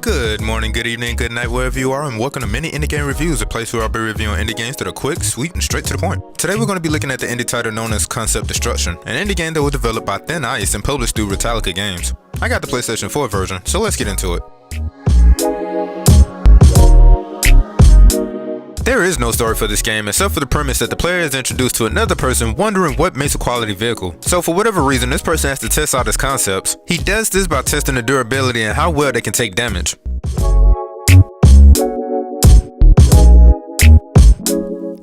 Good morning, good evening, good night, wherever you are, and welcome to Mini Indie Game Reviews, a place where I'll be reviewing indie games that are quick, sweet, and straight to the point. Today we're going to be looking at the indie title known as Concept Destruction, an indie game that was developed by Thinice and published through Ratalaika games. I got the PlayStation 4 version, so let's get into it. There is no story for this game except for the premise that the player is introduced to another person wondering what makes a quality vehicle. So for whatever reason, this person has to test out his concepts. He does this by testing the durability and how well they can take damage.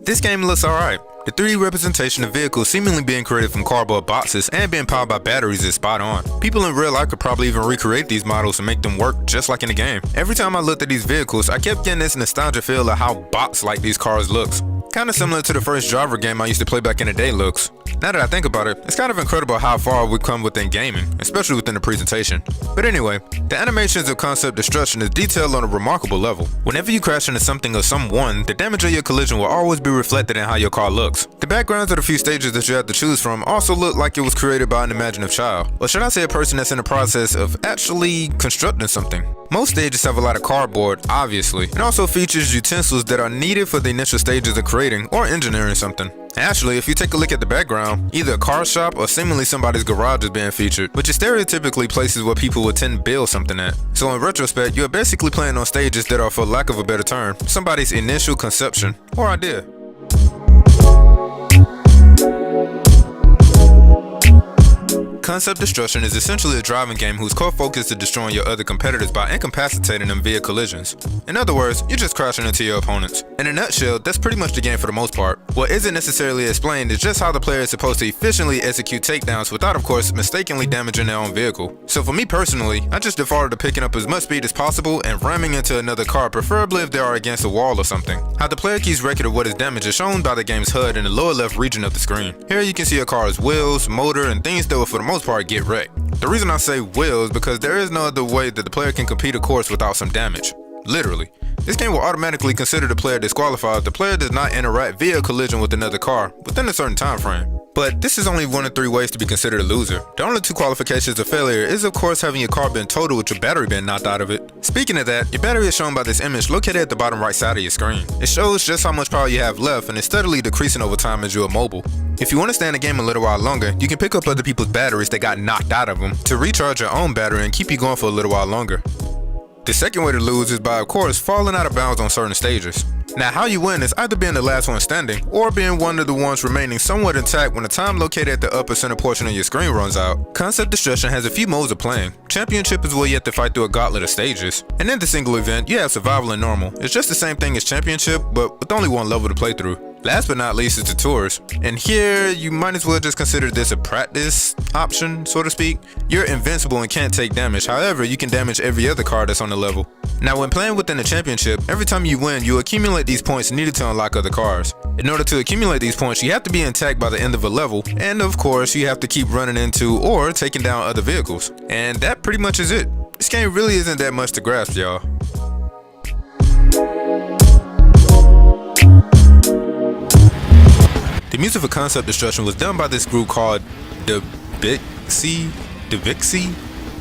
This game looks alright. The 3D representation of vehicles seemingly being created from cardboard boxes and being powered by batteries is spot on. People in real life could probably even recreate these models and make them work just like in the game. Every time I looked at these vehicles, I kept getting this nostalgia feel of how box-like these cars looks. Kinda similar to the first driver game I used to play back in the day looks. Now that I think about it, it's kind of incredible how far we've come within gaming, especially within the presentation. But anyway, the animations of Concept Destruction is detailed on a remarkable level. Whenever you crash into something or someone, the damage of your collision will always be reflected in how your car looks. The backgrounds of the few stages that you have to choose from also look like it was created by an imaginative child. Or should I say a person that's in the process of actually constructing something. Most stages have a lot of cardboard, obviously, and also features utensils that are needed for the initial stages of creating or engineering something. Actually, if you take a look at the background, either a car shop or seemingly somebody's garage is being featured, which is stereotypically places where people would tend to build something at. So in retrospect, you're basically playing on stages that are, for lack of a better term, somebody's initial conception or idea. Concept Destruction is essentially a driving game whose core focus is destroying your other competitors by incapacitating them via collisions. In other words, you're just crashing into your opponents. In a nutshell, that's pretty much the game for the most part. What isn't necessarily explained is just how the player is supposed to efficiently execute takedowns without, of course, mistakenly damaging their own vehicle. So for me personally, I just defaulted to picking up as much speed as possible and ramming into another car, preferably if they are against a wall or something. How the player keeps record of what is damaged is shown by the game's HUD in the lower left region of the screen. Here you can see a car's wheels, motor, and things that will for the most part get wrecked. The reason I say will is because there is no other way that the player can complete a course without some damage. Literally. This game will automatically consider the player disqualified if the player does not interact via collision with another car within a certain time frame. But this is only one of 3 ways to be considered a loser. The only 2 qualifications of failure is of course having your car been totaled with your battery being knocked out of it. Speaking of that, your battery is shown by this image located at the bottom right side of your screen. It shows just how much power you have left and is steadily decreasing over time as you are mobile. If you want to stay in the game a little while longer, you can pick up other people's batteries that got knocked out of them to recharge your own battery and keep you going for a little while longer. The second way to lose is by, of course, falling out of bounds on certain stages. Now, how you win is either being the last one standing or being one of the ones remaining somewhat intact when the time located at the upper center portion of your screen runs out. Concept Destruction has a few modes of playing. Championship is where you have to fight through a gauntlet of stages. And in the single event, you have survival and normal. It's just the same thing as Championship, but with only one level to play through. Last but not least is the tours, and here you might as well just consider this a practice option, so to speak. You're invincible and can't take damage, however you can damage every other car that's on the level. Now when playing within the championship, every time you win you accumulate these points needed to unlock other cars. In order to accumulate these points you have to be intact by the end of a level, and of course you have to keep running into or taking down other vehicles. And that pretty much is it. This game really isn't that much to grasp, y'all. The music for Concept Destruction was done by this group called Dyxnt.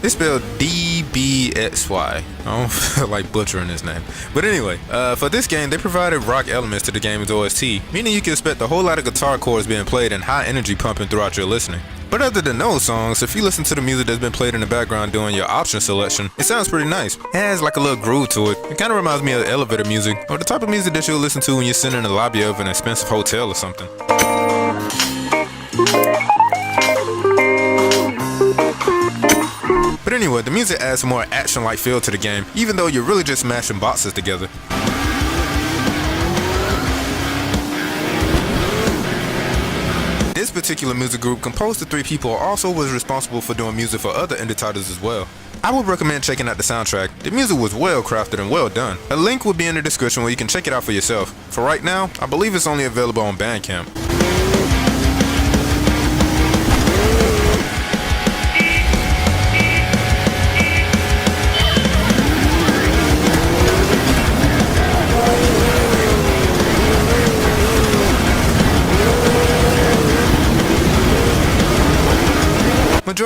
It's spelled D-B-X-Y. I don't feel like butchering this name. But anyway, for this game, they provided rock elements to the game's OST, meaning you can expect a whole lot of guitar chords being played and high energy pumping throughout your listening. But other than those songs, if you listen to the music that's been played in the background during your option selection, it sounds pretty nice. It has like a little groove to it. It kind of reminds me of elevator music, or the type of music that you'll listen to when you're sitting in the lobby of an expensive hotel or something. But anyway, the music adds a more action-like feel to the game, even though you're really just smashing boxes together. This particular music group, composed of 3 people, also was responsible for doing music for other indie titles as well. I would recommend checking out the soundtrack. The music was well crafted and well done. A link will be in the description where you can check it out for yourself. For right now, I believe it's only available on Bandcamp.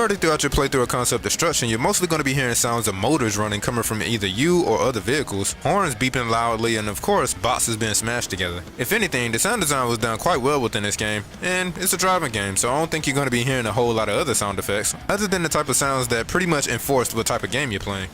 majority throughout your playthrough of Concept Destruction, you're mostly going to be hearing sounds of motors running coming from either you or other vehicles, horns beeping loudly, and of course, boxes being smashed together. If anything, the sound design was done quite well within this game, and it's a driving game, so I don't think you're going to be hearing a whole lot of other sound effects, other than the type of sounds that pretty much enforce what type of game you're playing.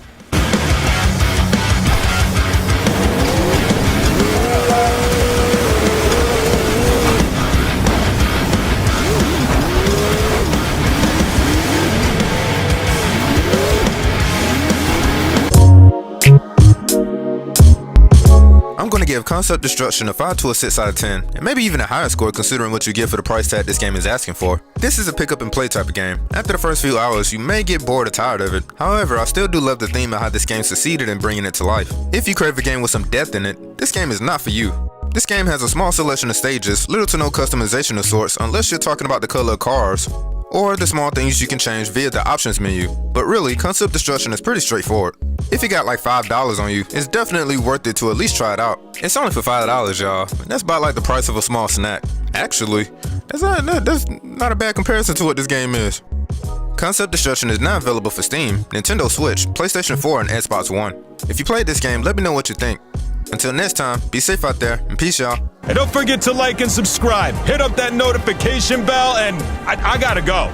I'm going to give Concept Destruction a 5 to a 6 out of 10, and maybe even a higher score considering what you get for the price tag this game is asking for. This is a pick up and play type of game. After the first few hours, you may get bored or tired of it. However, I still do love the theme of how this game succeeded in bringing it to life. If you crave a game with some depth in it, this game is not for you. This game has a small selection of stages, little to no customization of sorts unless you're talking about the color of cars, or the small things you can change via the options menu. But really, Concept Destruction is pretty straightforward. If you got like $5 on you, it's definitely worth it to at least try it out. It's only for $5, y'all. That's about like the price of a small snack. Actually, that's not a bad comparison to what this game is. Concept Destruction is now available for Steam, Nintendo Switch, PlayStation 4, and Xbox One. If you played this game, let me know what you think. Until next time, be safe out there, and peace, y'all. And don't forget to like and subscribe. Hit up that notification bell, and I gotta go.